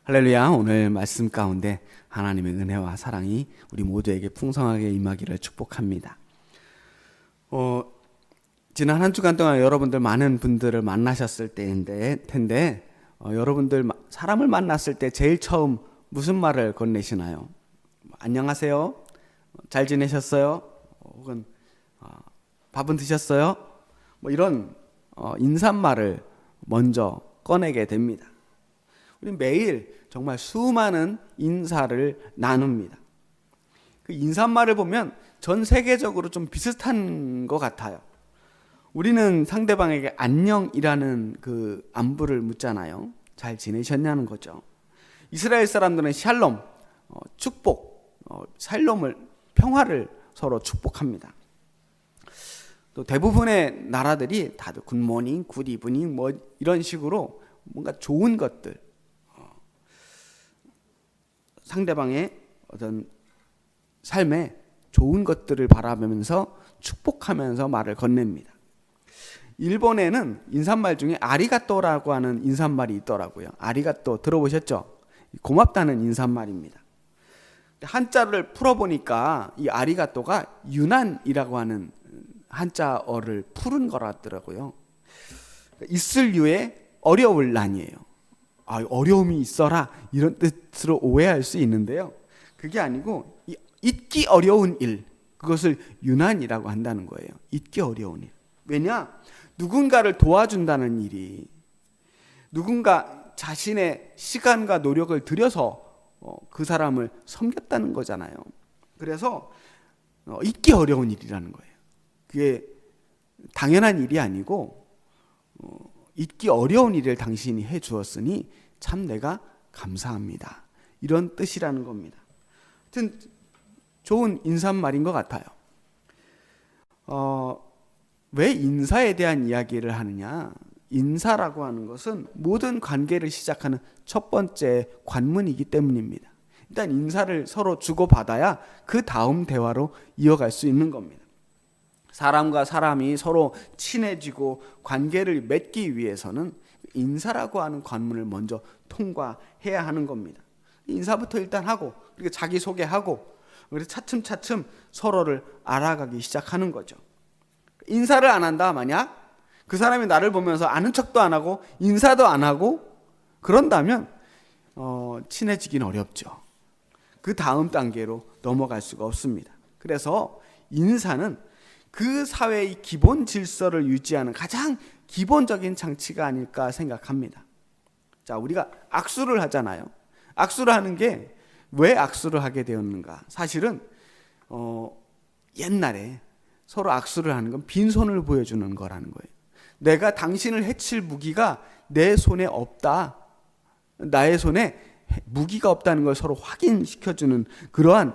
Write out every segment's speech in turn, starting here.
할렐루야. 오늘 말씀 가운데 하나님의 은혜와 사랑이 우리 모두에게 풍성하게 임하기를 축복합니다. 지난 한 주간 동안 여러분들 많은 분들을 만나셨을 텐데 여러분들 사람을 만났을 때 제일 처음 무슨 말을 건네시나요? 안녕하세요? 잘 지내셨어요? 혹은 밥은 드셨어요? 이런 인사말을 먼저 꺼내게 됩니다. 우리 매일 정말 수많은 인사를 나눕니다. 그 인사말을 보면 전 세계적으로 좀 비슷한 것 같아요. 우리는 상대방에게 안녕이라는 그 안부를 묻잖아요. 잘 지내셨냐는 거죠. 이스라엘 사람들은 샬롬, 축복, 샬롬을, 평화를 서로 축복합니다. 또 대부분의 나라들이 다들 굿모닝, 굿이브닝 이런 식으로 뭔가 좋은 것들, 상대방의 어떤 삶에 좋은 것들을 바라보면서 축복하면서 말을 건넵니다. 일본에는 인사말 중에 아리가또라고 하는 인사말이 있더라고요. 아리가또 들어보셨죠? 고맙다는 인사말입니다. 한자를 풀어보니까 이 아리가또가 유난이라고 하는 한자어를 푸른 거라더라고요. 있을 유에 어려울 난이에요. 어려움이 있어라 이런 뜻으로 오해할 수 있는데요. 그게 아니고 잊기 어려운 일, 그것을 유난이라고 한다는 거예요. 잊기 어려운 일. 왜냐? 누군가를 도와준다는 일이 누군가 자신의 시간과 노력을 들여서 그 사람을 섬겼다는 거잖아요. 그래서 잊기 어려운 일이라는 거예요. 그게 당연한 일이 아니고 잊기 어려운 일을 당신이 해 주었으니 참 내가 감사합니다. 이런 뜻이라는 겁니다. 하여튼 좋은 인사말인 것 같아요. 왜 인사에 대한 이야기를 하느냐? 인사라고 하는 것은 모든 관계를 시작하는 첫 번째 관문이기 때문입니다. 일단 인사를 서로 주고받아야 그 다음 대화로 이어갈 수 있는 겁니다. 사람과 사람이 서로 친해지고 관계를 맺기 위해서는 인사라고 하는 관문을 먼저 통과해야 하는 겁니다. 인사부터 일단 하고 그리고 자기소개하고 그래서 차츰차츰 서로를 알아가기 시작하는 거죠. 인사를 안 한다 만약 그 사람이 나를 보면서 아는 척도 안 하고 인사도 안 하고 그런다면 친해지긴 어렵죠. 그 다음 단계로 넘어갈 수가 없습니다. 그래서 인사는 그 사회의 기본 질서를 유지하는 가장 기본적인 장치가 아닐까 생각합니다. 자, 우리가 악수를 하잖아요. 악수를 하는 게 왜 악수를 하게 되었는가? 사실은 옛날에 서로 악수를 하는 건 빈손을 보여주는 거라는 거예요. 내가 당신을 해칠 무기가 내 손에 없다. 나의 손에 무기가 없다는 걸 서로 확인시켜주는 그러한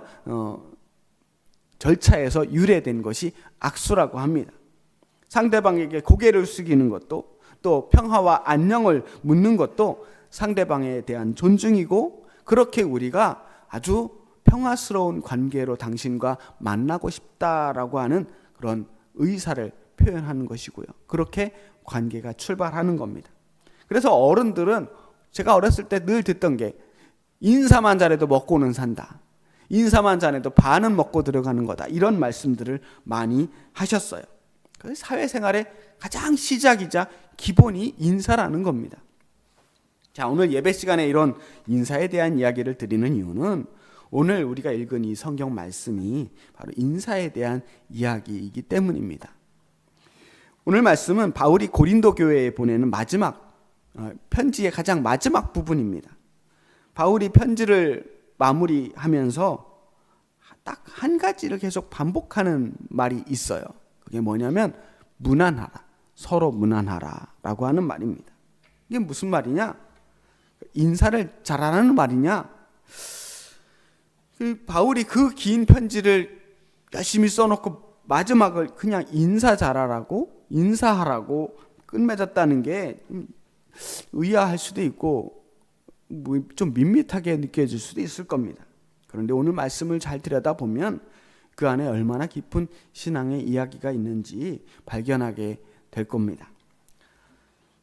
절차에서 유래된 것이 악수라고 합니다. 상대방에게 고개를 숙이는 것도 또 평화와 안녕을 묻는 것도 상대방에 대한 존중이고 그렇게 우리가 아주 평화스러운 관계로 당신과 만나고 싶다라고 하는 그런 의사를 표현하는 것이고요. 그렇게 관계가 출발하는 겁니다. 그래서 어른들은 제가 어렸을 때 늘 듣던 게 인사만 잘해도 먹고는 산다. 인사만 잘해도 반은 먹고 들어가는 거다. 이런 말씀들을 많이 하셨어요. 사회생활의 가장 시작이자 기본이 인사라는 겁니다. 자, 오늘 예배 시간에 이런 인사에 대한 이야기를 드리는 이유는 오늘 우리가 읽은 이 성경 말씀이 바로 인사에 대한 이야기이기 때문입니다. 오늘 말씀은 바울이 고린도 교회에 보내는 마지막 편지의 가장 마지막 부분입니다. 바울이 편지를 마무리하면서 딱 한 가지를 계속 반복하는 말이 있어요. 그게 뭐냐면 무난하라, 서로 무난하라 라고 하는 말입니다. 이게 무슨 말이냐? 인사를 잘하라는 말이냐? 바울이 그 긴 편지를 열심히 써놓고 마지막을 그냥 인사 잘하라고 인사하라고 끝맺었다는 게 의아할 수도 있고 좀 밋밋하게 느껴질 수도 있을 겁니다. 그런데 오늘 말씀을 잘 들여다보면 그 안에 얼마나 깊은 신앙의 이야기가 있는지 발견하게 될 겁니다.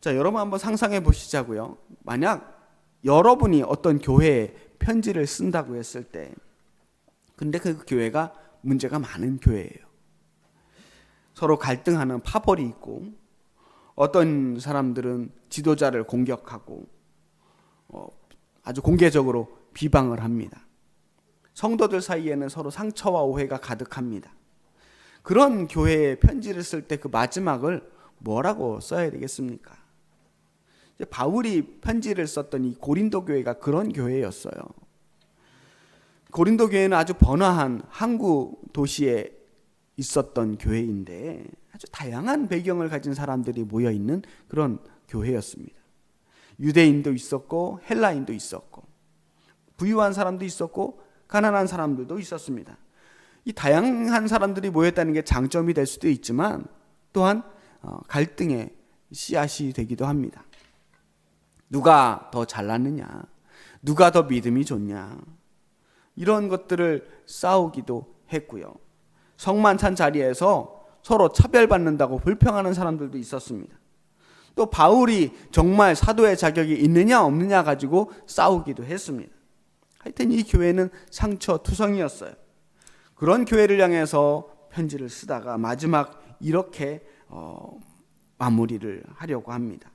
자, 여러분 한번 상상해 보시자고요. 만약 여러분이 어떤 교회에 편지를 쓴다고 했을 때, 근데 그 교회가 문제가 많은 교회예요. 서로 갈등하는 파벌이 있고, 어떤 사람들은 지도자를 공격하고 아주 공개적으로 비방을 합니다. 성도들 사이에는 서로 상처와 오해가 가득합니다. 그런 교회에 편지를 쓸 때 그 마지막을 뭐라고 써야 되겠습니까? 바울이 편지를 썼던 이 고린도 교회가 그런 교회였어요. 고린도 교회는 아주 번화한 항구 도시에 있었던 교회인데 아주 다양한 배경을 가진 사람들이 모여 있는 그런 교회였습니다. 유대인도 있었고 헬라인도 있었고 부유한 사람도 있었고 가난한 사람들도 있었습니다. 이 다양한 사람들이 모였다는 게 장점이 될 수도 있지만 또한 갈등의 씨앗이 되기도 합니다. 누가 더 잘났느냐, 누가 더 믿음이 좋냐, 이런 것들을 싸우기도 했고요. 성만 찬 자리에서 서로 차별받는다고 불평하는 사람들도 있었습니다. 또 바울이 정말 사도의 자격이 있느냐 없느냐 가지고 싸우기도 했습니다. 하여튼 이 교회는 상처투성이었어요. 그런 교회를 향해서 편지를 쓰다가 마지막 이렇게 마무리를 하려고 합니다.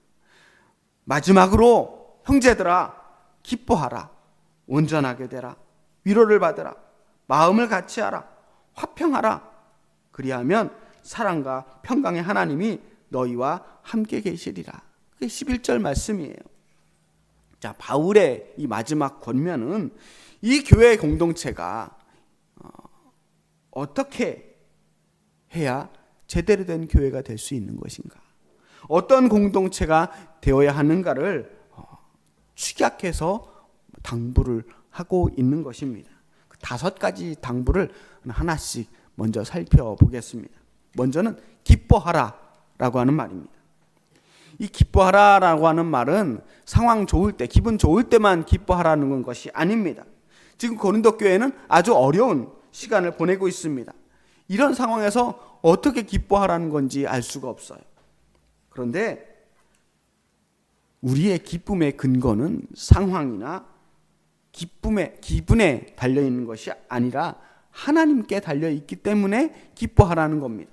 마지막으로 형제들아 기뻐하라, 온전하게 되라, 위로를 받으라, 마음을 같이 하라, 화평하라. 그리하면 사랑과 평강의 하나님이 너희와 함께 계시리라. 그게 11절 말씀이에요. 자, 바울의 이 마지막 권면은 이 교회 공동체가 어떻게 해야 제대로 된 교회가 될 수 있는 것인가, 어떤 공동체가 되어야 하는가를 축약해서 당부를 하고 있는 것입니다. 그 5가지 당부를 하나씩 먼저 살펴보겠습니다. 먼저는 기뻐하라 라고 하는 말입니다. 이 기뻐하라 라고 하는 말은 상황 좋을 때, 기분 좋을 때만 기뻐하라는 것이 아닙니다. 지금 고린도 교회는 아주 어려운 시간을 보내고 있습니다. 이런 상황에서 어떻게 기뻐하라는 건지 알 수가 없어요. 그런데 우리의 기쁨의 근거는 상황이나 기분에 달려있는 것이 아니라 하나님께 달려있기 때문에 기뻐하라는 겁니다.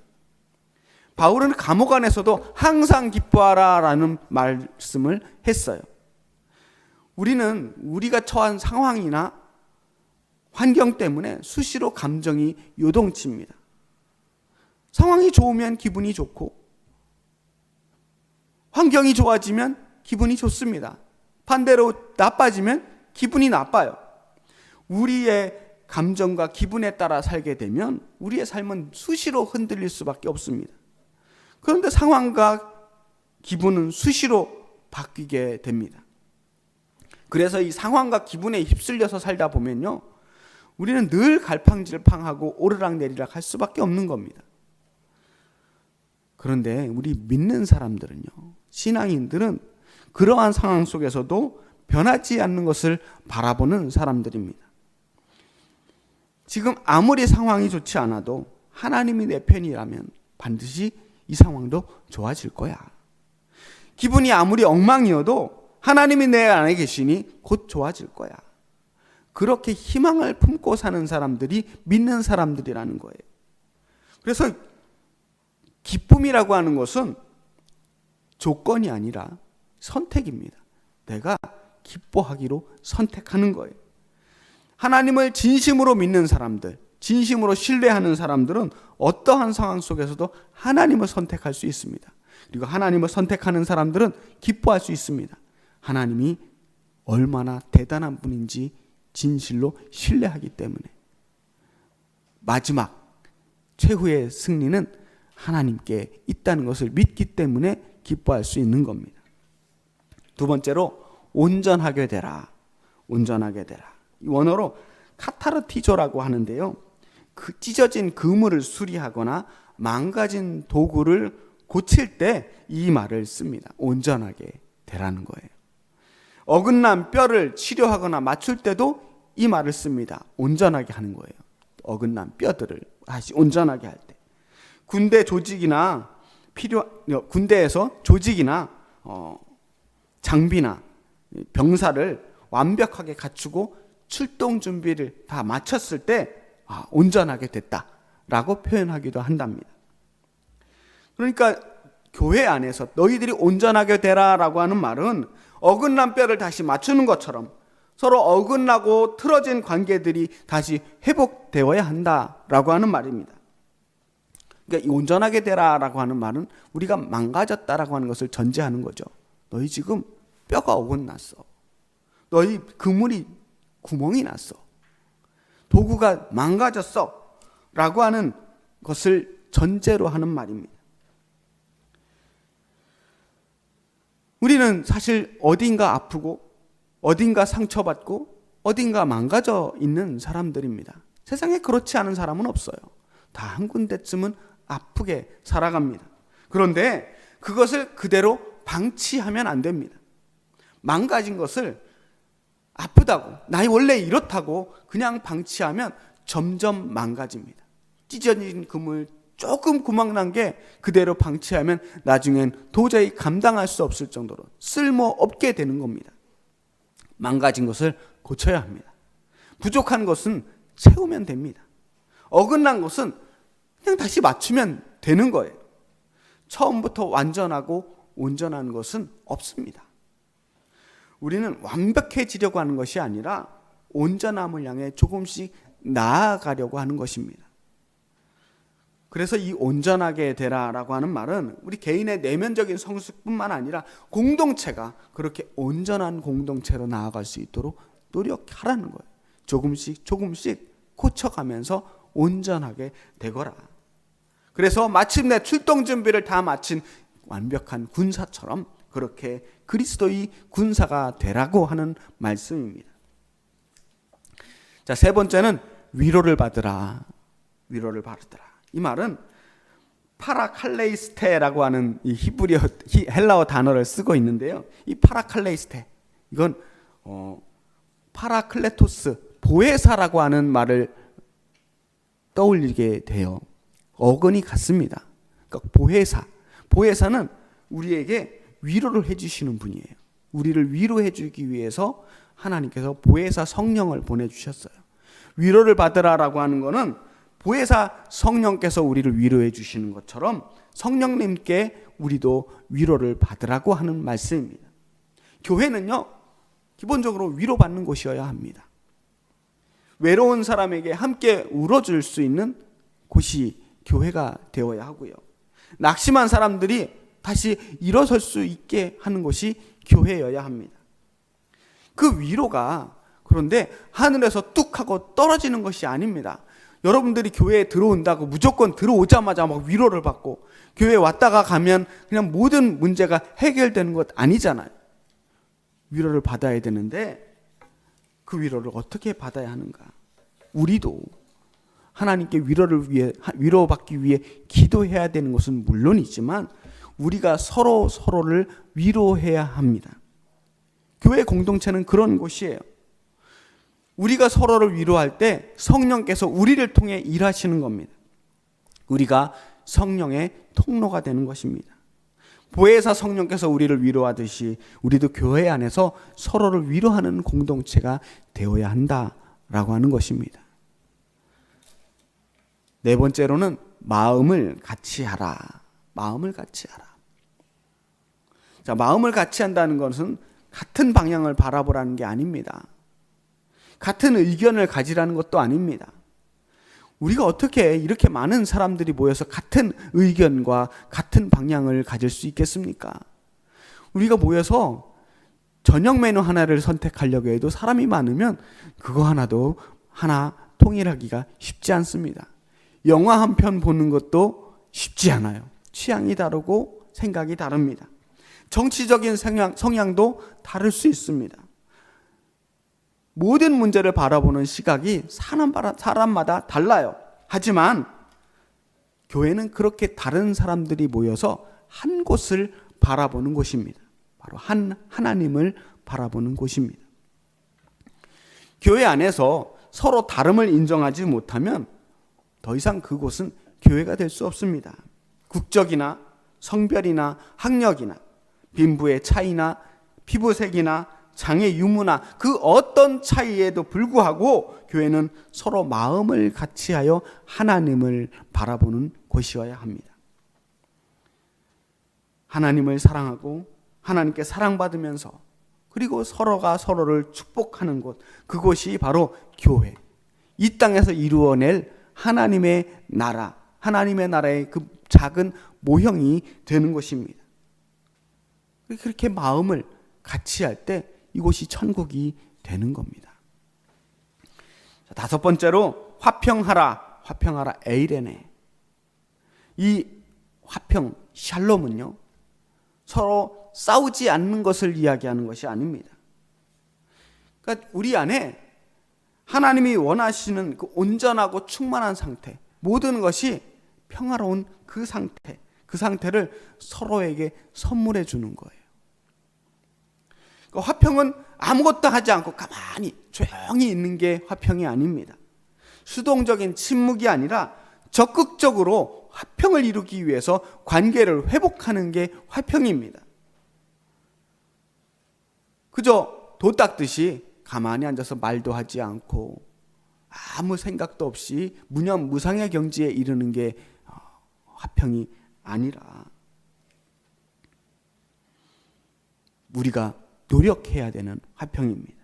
바울은 감옥 안에서도 항상 기뻐하라라는 말씀을 했어요. 우리는 우리가 처한 상황이나 환경 때문에 수시로 감정이 요동칩니다. 상황이 좋으면 기분이 좋고 환경이 좋아지면 기분이 좋습니다. 반대로 나빠지면 기분이 나빠요. 우리의 감정과 기분에 따라 살게 되면 우리의 삶은 수시로 흔들릴 수밖에 없습니다. 그런데 상황과 기분은 수시로 바뀌게 됩니다. 그래서 이 상황과 기분에 휩쓸려서 살다 보면요, 우리는 늘 갈팡질팡하고 오르락내리락 할 수밖에 없는 겁니다. 그런데 우리 믿는 사람들은요, 신앙인들은 그러한 상황 속에서도 변하지 않는 것을 바라보는 사람들입니다. 지금 아무리 상황이 좋지 않아도 하나님이 내 편이라면 반드시 이 상황도 좋아질 거야. 기분이 아무리 엉망이어도 하나님이 내 안에 계시니 곧 좋아질 거야. 그렇게 희망을 품고 사는 사람들이 믿는 사람들이라는 거예요. 그래서 기쁨이라고 하는 것은 조건이 아니라 선택입니다. 내가 기뻐하기로 선택하는 거예요. 하나님을 진심으로 믿는 사람들, 진심으로 신뢰하는 사람들은 어떠한 상황 속에서도 하나님을 선택할 수 있습니다. 그리고 하나님을 선택하는 사람들은 기뻐할 수 있습니다. 하나님이 얼마나 대단한 분인지 진실로 신뢰하기 때문에 마지막 최후의 승리는 하나님께 있다는 것을 믿기 때문에 기뻐할 수 있는 겁니다. 두 번째로 온전하게 되라. 온전하게 되라. 원어로 카타르티조라고 하는데요, 그 찢어진 그물을 수리하거나 망가진 도구를 고칠 때 이 말을 씁니다. 온전하게 되라는 거예요. 어긋난 뼈를 치료하거나 맞출 때도 이 말을 씁니다. 온전하게 하는 거예요. 어긋난 뼈들을 다시 온전하게 할 때. 군대에서 조직이나 장비나 병사를 완벽하게 갖추고 출동 준비를 다 마쳤을 때 온전하게 됐다라고 표현하기도 한답니다. 그러니까 교회 안에서 너희들이 온전하게 되라라고 하는 말은 어긋난 뼈를 다시 맞추는 것처럼 서로 어긋나고 틀어진 관계들이 다시 회복되어야 한다라고 하는 말입니다. 그러니까 이 온전하게 되라라고 하는 말은 우리가 망가졌다라고 하는 것을 전제하는 거죠. 너희 지금 뼈가 어긋났어. 너희 그물이 구멍이 났어. 도구가 망가졌어. 라고 하는 것을 전제로 하는 말입니다. 우리는 사실 어딘가 아프고 어딘가 상처받고 어딘가 망가져 있는 사람들입니다. 세상에 그렇지 않은 사람은 없어요. 다 한 군데쯤은 아프게 살아갑니다. 그런데 그것을 그대로 방치하면 안 됩니다. 망가진 것을 아프다고, 나 원래 이렇다고 그냥 방치하면 점점 망가집니다. 찢어진 그물 조금 구멍 난 게 그대로 방치하면 나중엔 도저히 감당할 수 없을 정도로 쓸모없게 되는 겁니다. 망가진 것을 고쳐야 합니다. 부족한 것은 채우면 됩니다. 어긋난 것은 그냥 다시 맞추면 되는 거예요. 처음부터 완전하고 온전한 것은 없습니다. 우리는 완벽해지려고 하는 것이 아니라 온전함을 향해 조금씩 나아가려고 하는 것입니다. 그래서 이 온전하게 되라라고 하는 말은 우리 개인의 내면적인 성숙뿐만 아니라 공동체가 그렇게 온전한 공동체로 나아갈 수 있도록 노력하라는 거예요. 조금씩 고쳐가면서 온전하게 되거라. 그래서 마침내 출동 준비를 다 마친 완벽한 군사처럼 그렇게 그리스도의 군사가 되라고 하는 말씀입니다. 자, 세 번째는 위로를 받으라. 위로를 받으라. 이 말은 파라칼레이스테라고 하는 이 히브리어 헬라어 단어를 쓰고 있는데요. 이 파라칼레이스테, 이건 파라클레토스, 보혜사라고 하는 말을 떠올리게 돼요. 어근이 같습니다. 그러니까 보혜사는 우리에게 위로를 해주시는 분이에요. 우리를 위로해 주기 위해서 하나님께서 보혜사 성령을 보내주셨어요. 위로를 받으라라고 하는 것은 보혜사 성령께서 우리를 위로해 주시는 것처럼 성령님께 우리도 위로를 받으라고 하는 말씀입니다. 교회는요, 기본적으로 위로받는 곳이어야 합니다. 외로운 사람에게 함께 울어줄 수 있는 곳이 교회가 되어야 하고요. 낙심한 사람들이 다시 일어설 수 있게 하는 것이 교회여야 합니다. 그 위로가 그런데 하늘에서 뚝 하고 떨어지는 것이 아닙니다. 여러분들이 교회에 들어온다고 무조건 들어오자마자 막 위로를 받고 교회에 왔다가 가면 그냥 모든 문제가 해결되는 것 아니잖아요. 위로를 받아야 되는데 그 위로를 어떻게 받아야 하는가? 우리도 하나님께 위로받기 위해 기도해야 되는 것은 물론이지만 우리가 서로를 위로해야 합니다. 교회 공동체는 그런 곳이에요. 우리가 서로를 위로할 때 성령께서 우리를 통해 일하시는 겁니다. 우리가 성령의 통로가 되는 것입니다. 보혜사 성령께서 우리를 위로하듯이 우리도 교회 안에서 서로를 위로하는 공동체가 되어야 한다라고 하는 것입니다. 네 번째로는 마음을 같이 하라. 마음을 같이 하라. 자, 마음을 같이 한다는 것은 같은 방향을 바라보라는 게 아닙니다. 같은 의견을 가지라는 것도 아닙니다. 우리가 어떻게 이렇게 많은 사람들이 모여서 같은 의견과 같은 방향을 가질 수 있겠습니까? 우리가 모여서 저녁 메뉴 하나를 선택하려고 해도 사람이 많으면 그거 하나도 하나 통일하기가 쉽지 않습니다. 영화 한 편 보는 것도 쉽지 않아요. 취향이 다르고 생각이 다릅니다. 정치적인 성향도 다를 수 있습니다. 모든 문제를 바라보는 시각이 사람마다 달라요. 하지만 교회는 그렇게 다른 사람들이 모여서 한 곳을 바라보는 곳입니다. 바로 하나님을 바라보는 곳입니다. 교회 안에서 서로 다름을 인정하지 못하면 더 이상 그곳은 교회가 될 수 없습니다. 국적이나 성별이나 학력이나 빈부의 차이나 피부색이나 장애 유무나 그 어떤 차이에도 불구하고 교회는 서로 마음을 같이하여 하나님을 바라보는 곳이어야 합니다. 하나님을 사랑하고 하나님께 사랑받으면서 그리고 서로가 서로를 축복하는 곳, 그곳이 바로 교회. 이 땅에서 이루어낼 하나님의 나라, 하나님의 나라의 그 작은 모형이 되는 것입니다. 그렇게 마음을 같이 할 때 이곳이 천국이 되는 겁니다. 다섯 번째로 화평하라, 화평하라 에이레네. 이 화평, 샬롬은요, 서로 싸우지 않는 것을 이야기하는 것이 아닙니다. 그러니까 우리 안에 하나님이 원하시는 그 온전하고 충만한 상태, 모든 것이 평화로운 그 상태, 그 상태를 서로에게 선물해 주는 거예요. 그러니까 화평은 아무것도 하지 않고 가만히 조용히 있는 게 화평이 아닙니다. 수동적인 침묵이 아니라 적극적으로 화평을 이루기 위해서 관계를 회복하는 게 화평입니다. 그저 도 닦듯이 가만히 앉아서 말도 하지 않고 아무 생각도 없이 무념무상의 경지에 이르는 게 화평이 아니라 우리가 노력해야 되는 화평입니다.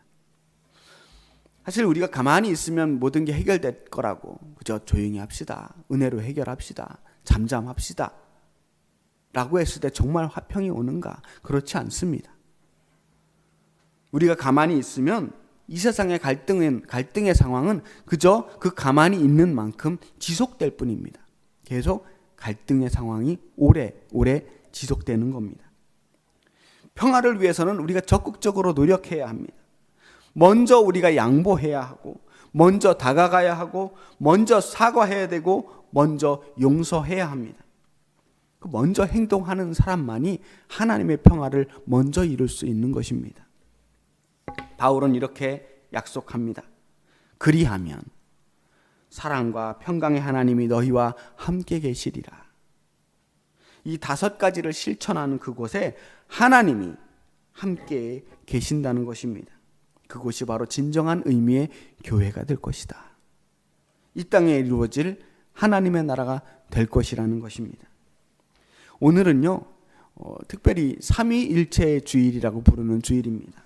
사실 우리가 가만히 있으면 모든 게 해결될 거라고, 그저 조용히 합시다, 은혜로 해결합시다, 잠잠합시다 라고 했을 때 정말 화평이 오는가? 그렇지 않습니다. 우리가 가만히 있으면 이 세상의 갈등의 상황은 그저 그 가만히 있는 만큼 지속될 뿐입니다. 계속 갈등의 상황이 오래 지속되는 겁니다. 평화를 위해서는 우리가 적극적으로 노력해야 합니다. 먼저 우리가 양보해야 하고, 먼저 다가가야 하고, 먼저 사과해야 되고, 먼저 용서해야 합니다. 먼저 행동하는 사람만이 하나님의 평화를 먼저 이룰 수 있는 것입니다. 바울은 이렇게 약속합니다. 그리하면 사랑과 평강의 하나님이 너희와 함께 계시리라. 이 다섯 가지를 실천하는 그곳에 하나님이 함께 계신다는 것입니다. 그곳이 바로 진정한 의미의 교회가 될 것이다. 이 땅에 이루어질 하나님의 나라가 될 것이라는 것입니다. 오늘은요, 특별히 삼위일체의 주일이라고 부르는 주일입니다.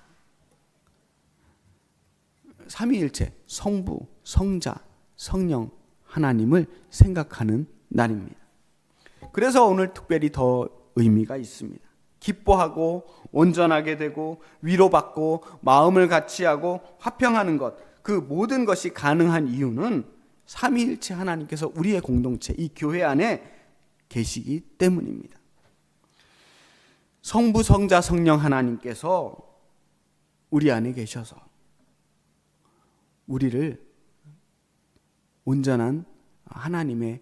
삼위일체, 성부, 성자, 성령 하나님을 생각하는 날입니다. 그래서 오늘 특별히 더 의미가 있습니다. 기뻐하고 온전하게 되고 위로받고 마음을 같이하고 화평하는 것, 그 모든 것이 가능한 이유는 삼위일체 하나님께서 우리의 공동체, 이 교회 안에 계시기 때문입니다. 성부, 성자, 성령 하나님께서 우리 안에 계셔서 우리를 온전한 하나님의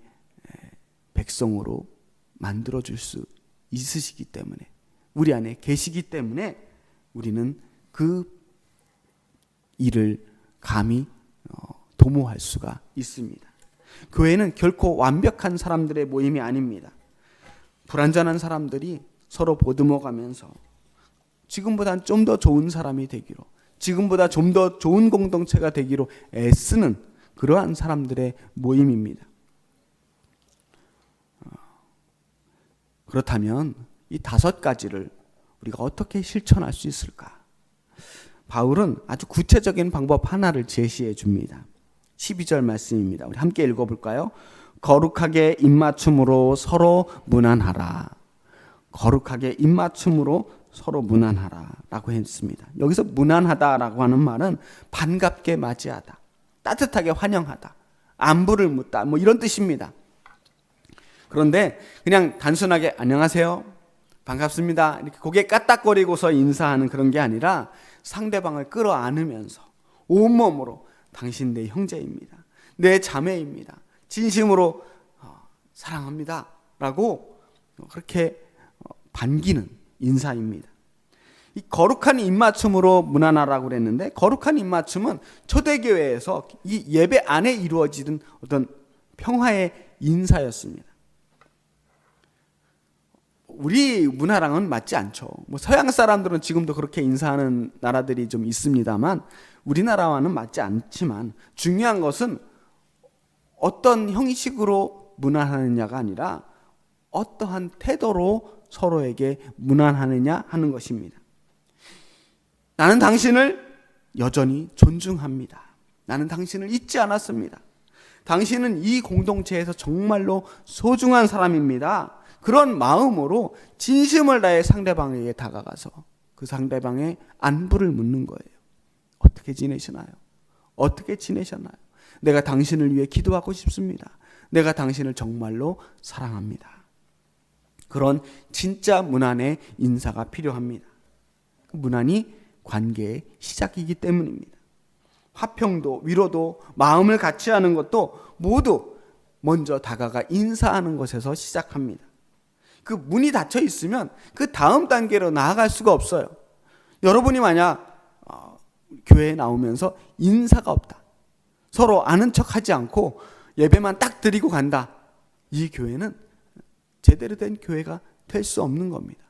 백성으로 만들어줄 수 있으시기 때문에, 우리 안에 계시기 때문에 우리는 그 일을 감히 도모할 수가 있습니다. 교회는 결코 완벽한 사람들의 모임이 아닙니다. 불완전한 사람들이 서로 보듬어가면서 지금보다 좀 더 좋은 사람이 되기로, 지금보다 좀 더 좋은 공동체가 되기로 애쓰는 그러한 사람들의 모임입니다. 그렇다면 이 다섯 가지를 우리가 어떻게 실천할 수 있을까? 바울은 아주 구체적인 방법 하나를 제시해 줍니다. 12절 말씀입니다. 우리 함께 읽어볼까요? 거룩하게 입맞춤으로 서로 문안하라. 거룩하게 입맞춤으로 서로 문안하라 라고 했습니다. 여기서 문안하다라고 하는 말은 반갑게 맞이하다, 따뜻하게 환영하다, 안부를 묻다, 뭐 이런 뜻입니다. 그런데 그냥 단순하게 안녕하세요, 반갑습니다 이렇게 고개 까딱거리고서 인사하는 그런 게 아니라 상대방을 끌어안으면서 온몸으로 당신 내 형제입니다, 내 자매입니다, 진심으로 사랑합니다 라고 그렇게 반기는 인사입니다. 이 거룩한 입맞춤으로 문안하라고 그랬는데, 거룩한 입맞춤은 초대교회에서 이 예배 안에 이루어지는 어떤 평화의 인사였습니다. 우리 문화랑은 맞지 않죠. 뭐 서양 사람들은 지금도 그렇게 인사하는 나라들이 좀 있습니다만 우리나라와는 맞지 않지만 중요한 것은 어떤 형식으로 문안하느냐가 아니라 어떠한 태도로 서로에게 문안하느냐 하는 것입니다. 나는 당신을 여전히 존중합니다. 나는 당신을 잊지 않았습니다. 당신은 이 공동체에서 정말로 소중한 사람입니다. 그런 마음으로 진심을 다해 상대방에게 다가가서 그 상대방의 안부를 묻는 거예요. 어떻게 지내시나요? 어떻게 지내셨나요? 내가 당신을 위해 기도하고 싶습니다. 내가 당신을 정말로 사랑합니다. 그런 진짜 문안의 인사가 필요합니다. 문안이 관계의 시작이기 때문입니다. 화평도 위로도 마음을 같이 하는 것도 모두 먼저 다가가 인사하는 것에서 시작합니다. 그 문이 닫혀 있으면 그 다음 단계로 나아갈 수가 없어요. 여러분이 만약 교회에 나오면서 인사가 없다, 서로 아는 척하지 않고 예배만 딱 드리고 간다, 이 교회는 제대로 된 교회가 될 수 없는 겁니다.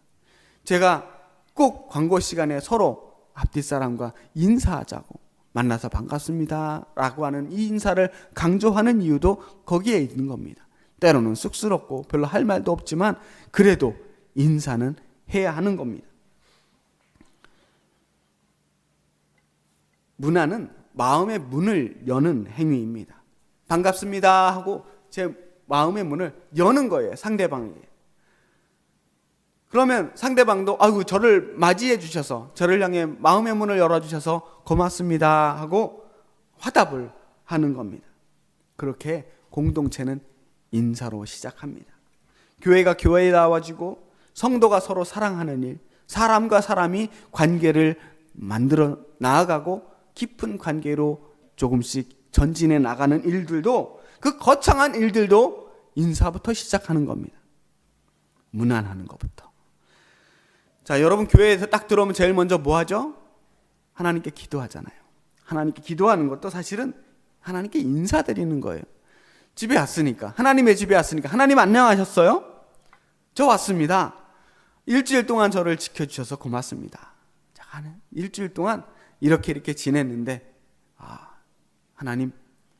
제가 꼭 광고 시간에 서로 앞뒤 사람과 인사하자고, 만나서 반갑습니다 라고 하는 이 인사를 강조하는 이유도 거기에 있는 겁니다. 때로는 쑥스럽고 별로 할 말도 없지만 그래도 인사는 해야 하는 겁니다. 문안은 마음의 문을 여는 행위입니다. 반갑습니다 하고 제 마음의 문을 여는 거예요, 상대방에게. 그러면 상대방도 아이고 저를 맞이해 주셔서, 저를 향해 마음의 문을 열어주셔서 고맙습니다 하고 화답을 하는 겁니다. 그렇게 공동체는 인사로 시작합니다. 교회가 교회다워지고 성도가 서로 사랑하는 일, 사람과 사람이 관계를 만들어 나아가고 깊은 관계로 조금씩 전진해 나가는 일들도, 그 거창한 일들도 인사부터 시작하는 겁니다. 문안하는 것부터. 자, 여러분 교회에서 딱 들어오면 제일 먼저 뭐 하죠? 하나님께 기도하잖아요. 하나님께 기도하는 것도 사실은 하나님께 인사드리는 거예요. 집에 왔으니까, 하나님의 집에 왔으니까, 하나님 안녕하셨어요? 저 왔습니다. 일주일 동안 저를 지켜주셔서 고맙습니다. 자, 일주일 동안 이렇게 지냈는데 하나님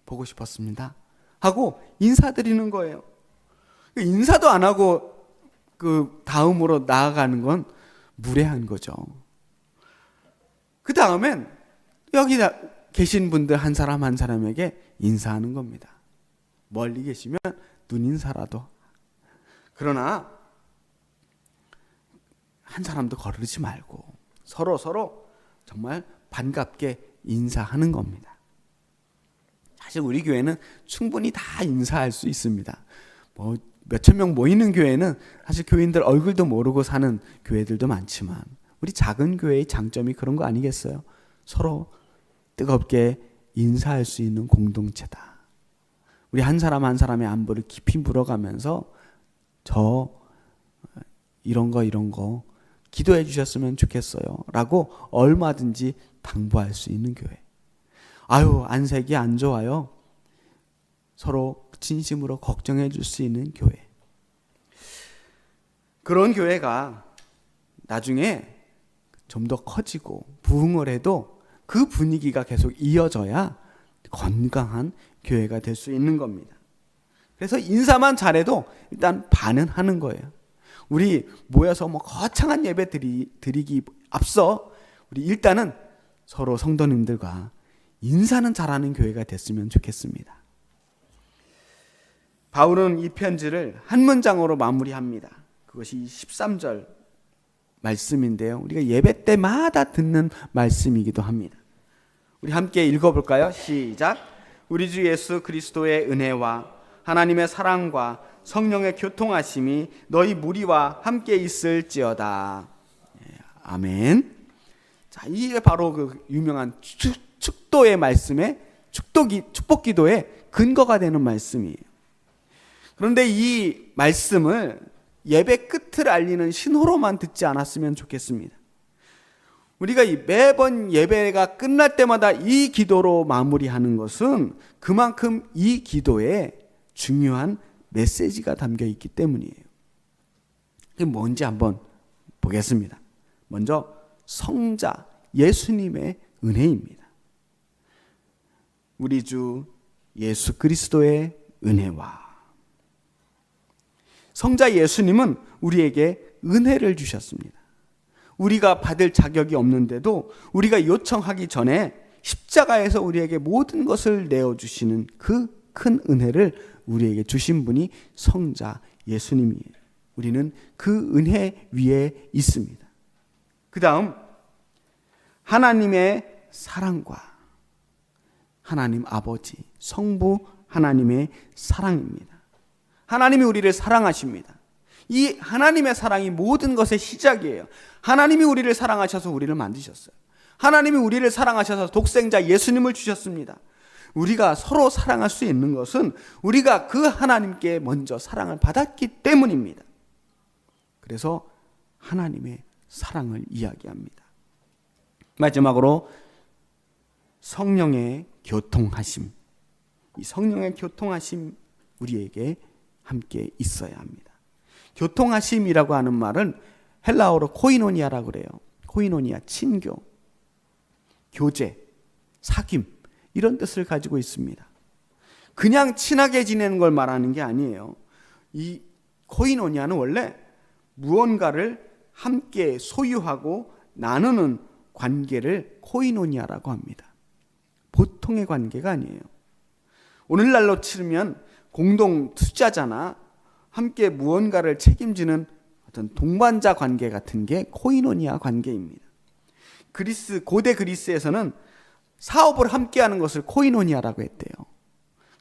보고 싶었습니다 하고 인사드리는 거예요. 인사도 안 하고 그 다음으로 나아가는 건 무례한 거죠. 그 다음엔 여기 계신 분들 한 사람 한 사람에게 인사하는 겁니다. 멀리 계시면 눈인사라도. 그러나 한 사람도 거르지 말고 서로 정말 반갑게 인사하는 겁니다. 사실 우리 교회는 충분히 다 인사할 수 있습니다. 뭐 몇천 명 모이는 교회는 사실 교인들 얼굴도 모르고 사는 교회들도 많지만 우리 작은 교회의 장점이 그런 거 아니겠어요? 서로 뜨겁게 인사할 수 있는 공동체다. 우리 한 사람 한 사람의 안부를 깊이 물어가면서 저 이런 거 기도해 주셨으면 좋겠어요 라고 얼마든지 당부할 수 있는 교회. 아유, 안색이 안 좋아요. 서로 진심으로 걱정해 줄 수 있는 교회. 그런 교회가 나중에 좀 더 커지고 부흥을 해도 그 분위기가 계속 이어져야 건강한 교회가 될 수 있는 겁니다. 그래서 인사만 잘해도 일단 반은 하는 거예요. 우리 모여서 뭐 거창한 예배 드리기 앞서 우리 일단은 서로 성도님들과 인사는 잘하는 교회가 됐으면 좋겠습니다. 바울은 이 편지를 한 문장으로 마무리합니다. 그것이 13절 말씀인데요. 우리가 예배 때마다 듣는 말씀이기도 합니다. 우리 함께 읽어볼까요? 시작. 우리 주 예수 그리스도의 은혜와 하나님의 사랑과 성령의 교통하심이 너희 무리와 함께 있을지어다. 아멘. 자, 이게 바로 그 유명한 축도의 말씀의 축복 기도의 근거가 되는 말씀이에요. 그런데 이 말씀을 예배 끝을 알리는 신호로만 듣지 않았으면 좋겠습니다. 우리가 매번 예배가 끝날 때마다 이 기도로 마무리하는 것은 그만큼 이 기도에 중요한 메시지가 담겨 있기 때문이에요. 그게 뭔지 한번 보겠습니다. 먼저 성자 예수님의 은혜입니다. 우리 주 예수 그리스도의 은혜와 성자 예수님은 우리에게 은혜를 주셨습니다. 우리가 받을 자격이 없는데도 우리가 요청하기 전에 십자가에서 우리에게 모든 것을 내어주시는 그 큰 은혜를 우리에게 주신 분이 성자 예수님이에요. 우리는 그 은혜 위에 있습니다. 그 다음 하나님의 사랑과 하나님 아버지, 성부 하나님의 사랑입니다. 하나님이 우리를 사랑하십니다. 이 하나님의 사랑이 모든 것의 시작이에요. 하나님이 우리를 사랑하셔서 우리를 만드셨어요. 하나님이 우리를 사랑하셔서 독생자 예수님을 주셨습니다. 우리가 서로 사랑할 수 있는 것은 우리가 그 하나님께 먼저 사랑을 받았기 때문입니다. 그래서 하나님의 사랑을 이야기합니다. 마지막으로 성령의 교통하심. 이 성령의 교통하심 우리에게 함께 있어야 합니다. 교통하심이라고 하는 말은 헬라어로 코이노니아라고 그래요. 코이노니아, 친교, 교제, 사귐 이런 뜻을 가지고 있습니다. 그냥 친하게 지내는 걸 말하는 게 아니에요. 이 코이노니아는 원래 무언가를 함께 소유하고 나누는 관계를 코이노니아라고 합니다. 보통의 관계가 아니에요. 오늘날로 치면 공동 투자자나 함께 무언가를 책임지는 어떤 동반자 관계 같은 게 코이노니아 관계입니다. 고대 그리스에서는 사업을 함께하는 것을 코이노니아라고 했대요.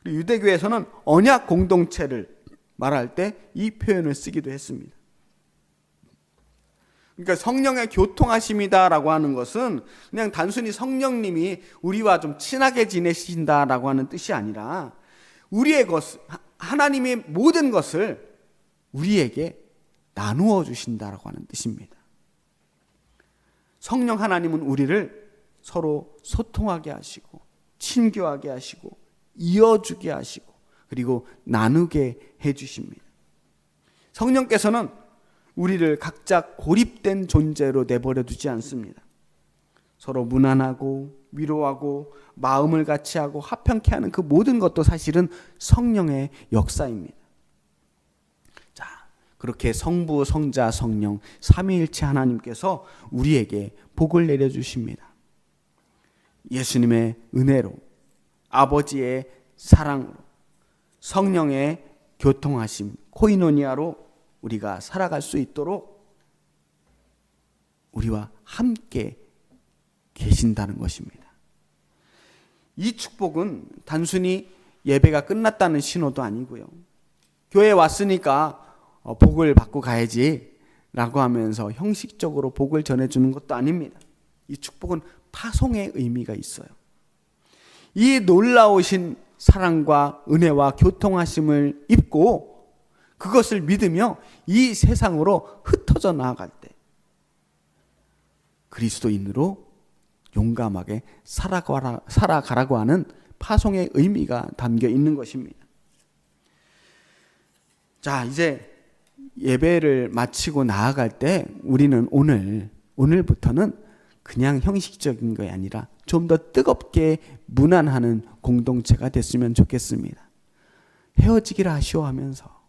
그리고 유대교에서는 언약 공동체를 말할 때 이 표현을 쓰기도 했습니다. 그러니까 성령의 교통하심이다라고 하는 것은 그냥 단순히 성령님이 우리와 좀 친하게 지내신다라고 하는 뜻이 아니라 우리의 하나님의 모든 것을 우리에게 나누어 주신다라고 하는 뜻입니다. 성령 하나님은 우리를 서로 소통하게 하시고 친교하게 하시고 이어주게 하시고 그리고 나누게 해주십니다. 성령께서는 우리를 각자 고립된 존재로 내버려 두지 않습니다. 서로 무난하고 위로하고 마음을 같이 하고 화평케 하는 그 모든 것도 사실은 성령의 역사입니다. 자, 그렇게 성부, 성자, 성령 삼위일체 하나님께서 우리에게 복을 내려주십니다. 예수님의 은혜로, 아버지의 사랑으로, 성령의 교통하심, 코이노니아로 우리가 살아갈 수 있도록 우리와 함께 계신다는 것입니다. 이 축복은 단순히 예배가 끝났다는 신호도 아니고요. 교회에 왔으니까 복을 받고 가야지 라고 하면서 형식적으로 복을 전해주는 것도 아닙니다. 이 축복은 파송의 의미가 있어요. 이 놀라우신 사랑과 은혜와 교통하심을 입고 그것을 믿으며 이 세상으로 흩어져 나아갈 때 그리스도인으로 용감하게 살아가라고 하는 파송의 의미가 담겨 있는 것입니다. 자, 이제 예배를 마치고 나아갈 때 우리는 오늘부터는 그냥 형식적인 것이 아니라 좀 더 뜨겁게 문안하는 공동체가 됐으면 좋겠습니다. 헤어지기를 아쉬워하면서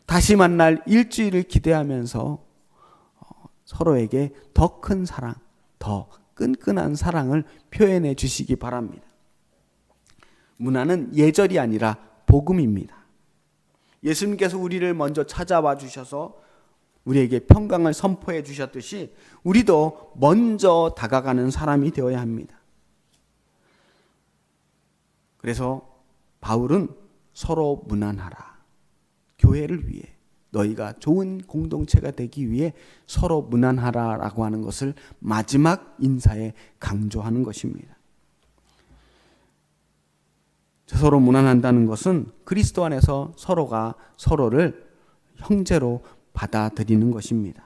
다시 만날 일주일을 기대하면서 서로에게 더 큰 사랑, 더 끈끈한 사랑을 표현해 주시기 바랍니다. 문안은 예절이 아니라 복음입니다. 예수님께서 우리를 먼저 찾아와 주셔서 우리에게 평강을 선포해 주셨듯이 우리도 먼저 다가가는 사람이 되어야 합니다. 그래서 바울은 서로 문안하라. 교회를 위해 너희가 좋은 공동체가 되기 위해 서로 문안하라라고 하는 것을 마지막 인사에 강조하는 것입니다. 서로 문안한다는 것은 그리스도 안에서 서로가 서로를 형제로 받아들이는 것입니다.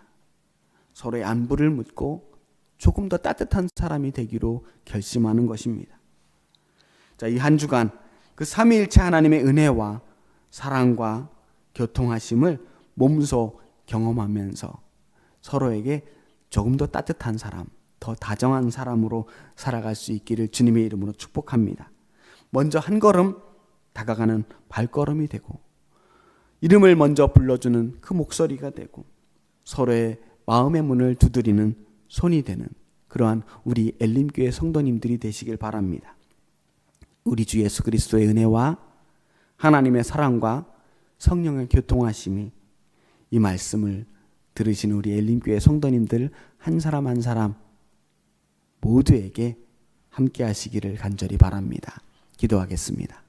서로의 안부를 묻고 조금 더 따뜻한 사람이 되기로 결심하는 것입니다. 자, 이 한 주간 그 삼위일체 하나님의 은혜와 사랑과 교통하심을 몸소 경험하면서 서로에게 조금 더 따뜻한 사람, 더 다정한 사람으로 살아갈 수 있기를 주님의 이름으로 축복합니다. 먼저 한 걸음 다가가는 발걸음이 되고, 이름을 먼저 불러주는 그 목소리가 되고, 서로의 마음의 문을 두드리는 손이 되는 그러한 우리 엘림교회 성도님들이 되시길 바랍니다. 우리 주 예수 그리스도의 은혜와 하나님의 사랑과 성령의 교통하심이 이 말씀을 들으신 우리 엘림교회 성도님들 한 사람 한 사람 모두에게 함께 하시기를 간절히 바랍니다. 기도하겠습니다.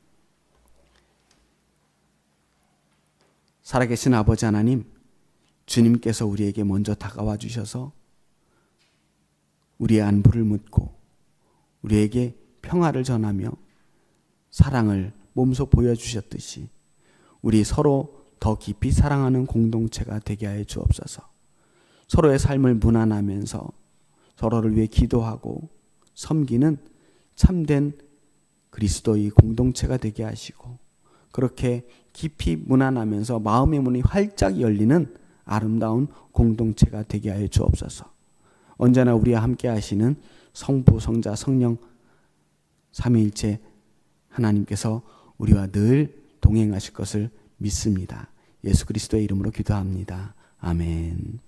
살아계신 아버지 하나님, 주님께서 우리에게 먼저 다가와 주셔서 우리의 안부를 묻고 우리에게 평화를 전하며 사랑을 몸소 보여주셨듯이 우리 서로 더 깊이 사랑하는 공동체가 되게 하여 주옵소서. 서로의 삶을 무난하면서 서로를 위해 기도하고 섬기는 참된 그리스도의 공동체가 되게 하시고, 그렇게 깊이 무난하면서 마음의 문이 활짝 열리는 아름다운 공동체가 되게 하여 주옵소서. 언제나 우리와 함께 하시는 성부, 성자, 성령 삼위일체 하나님께서 우리와 늘 동행하실 것을 믿습니다. 예수 그리스도의 이름으로 기도합니다. 아멘.